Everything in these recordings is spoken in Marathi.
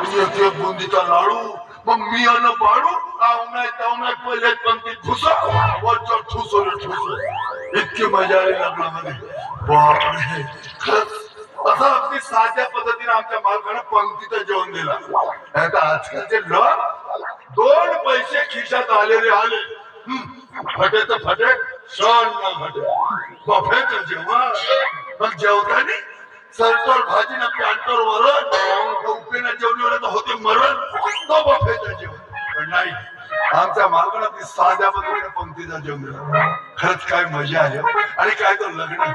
एक एक बुंदीचा लाडू, मग मी अन्न पाडू, नाही पहिले पंक्तीत ठुसा, वरच्या ठुसो रे ठुसो. इतकी मजा आली लग्नामध्ये. बापरे, खरंच असं अगदी साध्या पद्धतीने आमच्या मालकानं पंक्तीचं जेवण दिला. नाही तर आजकालचे लोक 2 पैसे खिशात आलेले आले, फटेचं फटे, सण न फटे, बफेचं जेवण. मग जेवतानी सरतोर भाजी ना प्यांटोर वरण, उपेना जेवणीवर होते मरण, तो बफेचं जेवण. पण नाही, आमच्या मालकानं ती साध्या पद्धतीने पंक्तीचं जेवण दिलं. खरंच काय मजा आली. आणि काय तो लग्न,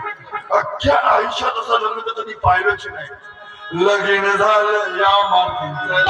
अख्ख्या आयुष्यात असं लग्न तर कधी पाहिलंच नाही. लगीन झालं या मातीचं,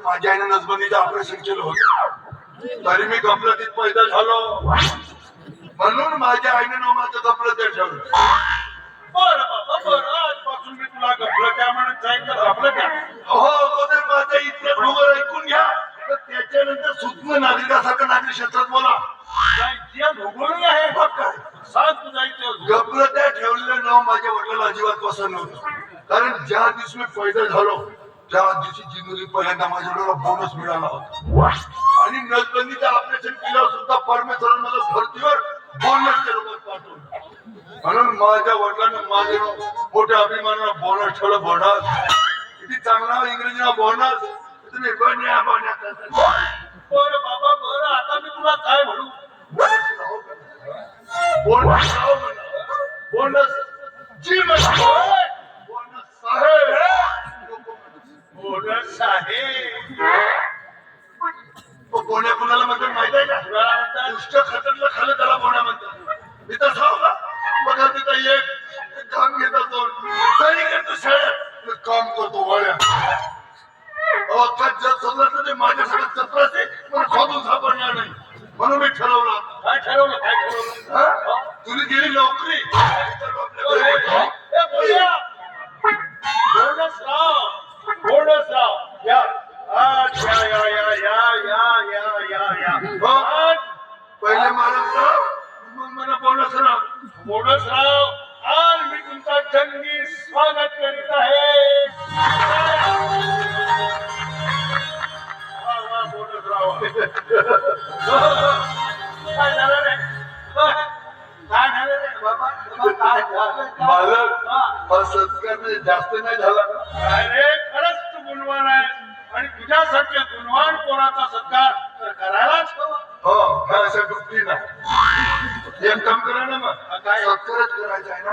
माझ्या आईने नसबंदीचं ऑपरेशन केलं होतं, तरी मी गफलतीत पैदा झालो. म्हणून माझ्या आईने नाव माझं गफलत ठेवलं. बरं बाबा बरं, आजपासून मी तुला गफलत्या म्हणत जाईल तर गफलत्या. हो अगोदर माझ्या इतक्या डोंगर ऐकून घ्या, तर त्याच्यानंतर सूक्ष्म नागरिकासारखं नागरिक क्षेत्रात बोला. भूगोल आहे काय सांग तू जायचं. गफलत्या ठेवलेलं नाव माझ्या वडिलांना अजिबात पसंत नव्हतं. कारण ज्या दिवशी मी पैदा झालो त्या दिवशी जिंदगी पहिल्यांदा माझ्या वडिलांना बोनस मिळाला होता. आणि नसबंदीचं ऑपरेशन केल्यावर सुद्धा परमेश्वरानं मला धरतीवर बोनसच्या रूपात पाठवलं. म्हणून माझ्या वडिलांना माझे मोठ्या अभिमानानं बोनस ठेवलं. बोनस किती चांगला इंग्रजी नाव बोनस. तुम्ही बन्या बन्या करता. बरं बाबा बरं, आता मी तुला काय म्हणू. बोनस राव म्हणा, बोनस जी म्हणा, बोनस साहेब, बोनस साहेब. कोण्या कुणाला म्हणतात माहित आहे का? दुष्ट खतरला खाल्लं त्याला बोण्या म्हणतात. मी तर सांगू का, बघा तिथं एक काम घेतात, दोन सही करतो शाळेत, काम करतो वळ्या. जग सगळं ते माझ्याकडे चत्र असे पण शोधून सापडणार नाही. म्हणून मी ठरवलं. काय ठरवलं काय ठरवलं. तुझी गेली नोकरी. बोनसराव या या या या या या या या. पहिले मालकराव, मग मला बोनसराव. बोनसराव, आज मी तुमचा जंगी स्वागत करीत आहे. बोनसराव काय झालं रे, काय झालं रे बाबा, काय झालं. मालक सत्कार म्हणजे जास्त नाही झाला. अरे खरंच तू गुणवान आहे आणि तुझ्यासारख्या गुणवान पोराचा सत्कार तर करायलाच हवा. हो, ह्या अशा गोष्टी नाही. एक काम करा ना, मग काय सत्कारच करायचं आहे ना.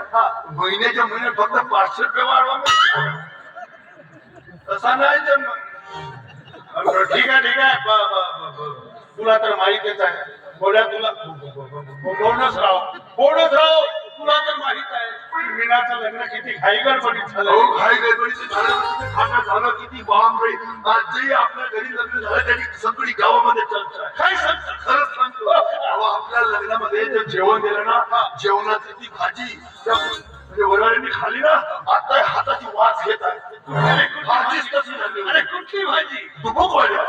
महिन्याच्या महिन्यात फक्त 500 रुपये वाढवा. तसा नाही जन्म. ठीक आहे ठीक आहे, तुला तर माहितीच आहे. बोल्या तुला बोनसराव तुला तर माहित आहे मीनाचं लग्न किती घाई गडबडीत झालं. हो, घाई गडबडीत झालं, किती खाणं झालं, किती बॉम्ब राहील. आजही आपल्या घरी लग्न झालं त्याची सगळी गावामध्ये चर्चा आहे. काय सांगतो, खरंच सांगतो. आपल्या लग्नामध्ये जे जेवण दिलं ना, जेवणाची ती भाजी म्हणजे वराळीने खाली ना, आता हाताची वास घेत आहे. भाजीच कशी झाली. अरे कुठली भाजी. डुबुक वड्या.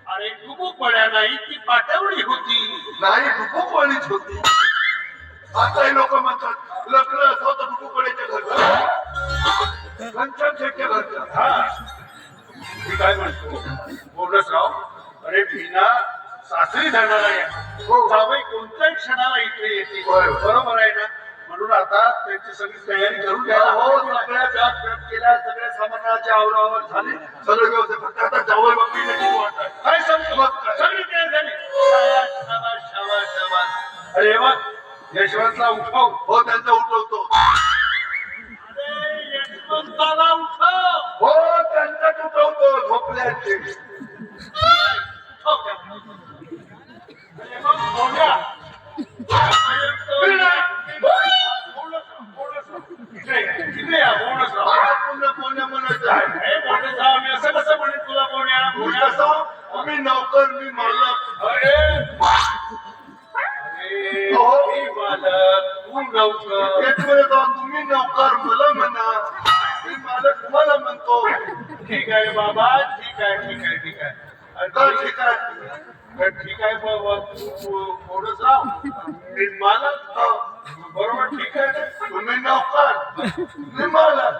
अरे डुबुक वड्या नाही, ती पाटवडी होती. नाही, डुबुक वडीच होती. आताही लोक म्हणतात लग्न असं होतं डुबुक वड्याच्या घरचं, घनश्याम शेट्टीच्या घरचं. मी काय म्हणतो बोनसराव, अरे मीना सासरी जाणार आहे. जावई कोणत्याही क्षणाला इकडे येते. बरोबर आहे ना. म्हणून आता त्यांची सगळी तयारी करून घ्या. हो, सगळ्या बॅग पॅक केल्या, सगळ्या सामानाच्या आवरावर झाले, सगळे व्यवस्थित. फक्त आता जावई बापी वाटत आहे. काय सांगतो, सगळी तयारी उठव. हो त्यांचा उठवतो. अरे यशवंताला उठव. हो त्यांचाच उठवतो झोपल्याचे. उठव त्यांना. अरे मग बोला. इकडे या, बोनस राव. आता पुन्हा कोण्या म्हणायचं आहे? हे बोनस राव, मी असं कसं म्हणेन तुला बोन्या? मी बोन्या. कसं मी नौकर मी मालक. अरे मी मालक, तू नौकर. तेच म्हणत आहोत, तुम्ही नौकर मला म्हणा, मी मालक तुम्हाला म्हणतो. ठीक आहे बाबा, ठीक आहे, ठीक आहे, ठीक आहे. तर ठीक आहे. तर ठीक आहे बाबा, तू बोनस राव, मी मालक. बरोबर, ठीक आहे ना? तुम्ही नौकर मी मालक.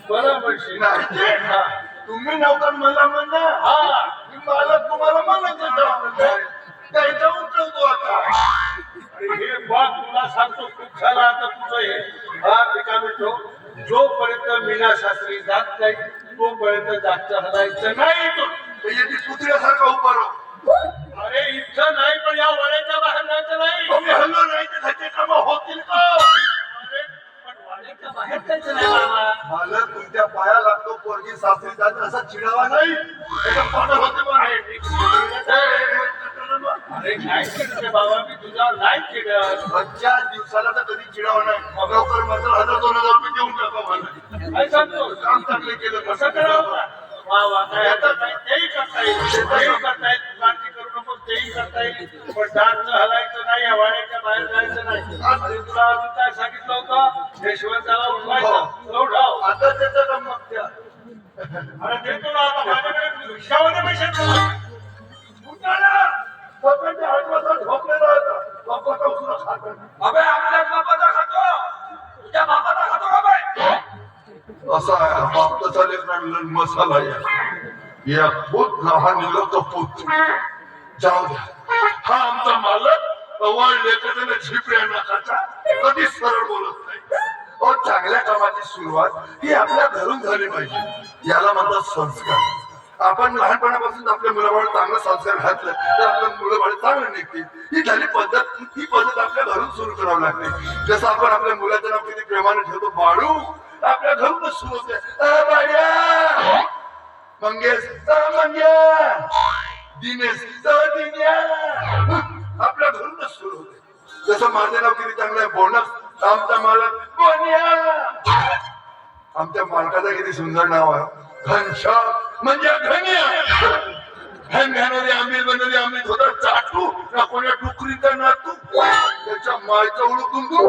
बरोबर नाही ते. हा. तुम्ही नौकर मला म्हणा, हा. मी मालक तुम्हाला म्हणत त्याचा उठवतो आता. आणि हे बाग तुला सांगतो, खूप झाला आता तुझं हे. हा ठिकाणी ठेव. जोपर्यंत मीना शास्त्री जात नाही तोपर्यंत जागचं हलायचं नाही. तो ती पुतळ्यासारखा उभा राहू. अरे इथं नाही, पण या वड्याच्या बाहेर जायचं नाही. मी हल्लो नाही तर त्याचे काम होतील का? अरे पण वाड्याच्या बाहेर जायचं नाही बाबा. मला तुमच्या पाया लागतो पोरगी सासरी जात असा चिडावा नाही. त्याच्या पाण्यात होते अरे नाही चिडते बाबा, मी तुझा नाही चिडत. 4 दिवसाला तर कधी चिडावं नाही. लवकर मात्र 1000-2000 रुपये देऊन टाका मला. काय सांगतो? काम चांगलं केलं कसं करावं का? वा वा, काय हरकत नाही. तेही करता येईल, तेही करता येईल. तू काळजी करू नको, तेही करता येईल. पण दारचं हलायचं नाही, या वाड्याच्या बाहेर जायचं नाही. आणि तुला अजून काय सांगितलं होतं? यशवंताला उठवायचं. उठाव. आता त्याचं काम मग त्या. अरे देतो ना आता, माझ्याकडे रिक्षामध्ये पैसे देतो. उठाला. स्वतःच्या हातवाचा झोपलेला होता. बापाचा उसरा खात नाही. अबे आपल्या बापाचा खातो, तुझ्या बापाचा खातो का बाय? असा आहे बापचा लेकरांना मसाला या खूप लहान कपूत. जाऊ द्या. हा आमचा मालक अवळ लेकरांना झिपऱ्या नाकाचा, कधी सरळ बोलत नाही. और चांगल्या कामाची सुरुवात ही आपल्या घरून झाली पाहिजे. याला म्हणतात संस्कार. आपण लहानपणापासून आपल्या मुलाबाळ चांगला संस्कार घातलं तर आपल्या मुलाबाळ चांगलं निघतील. ही झाली पद्धत. ही पद्धत आपल्या घरून सुरू करावी लागते. जसं आपण आपल्या मुलाचं नाव किती प्रेमाने ठेवतो बाळू, आपल्या घरूनच सुरू होते. बाळ्या, मंगेश मंग्या, दिनेश दिन्या, आपल्या घरूनच सुरू होते. जसं माझं नाव किती चांगलं आहे बोनस, आमचा मालक बोन्या. आमच्या मालकाचं किती सुंदर नाव आहे घनश्याम, म्हणजे घन्या. घनघ्यामध्ये आंबील बनवली आंबील होता चाटू ना कोण्या डुकरीचा नातू. त्याच्या मायचं ओळखून तू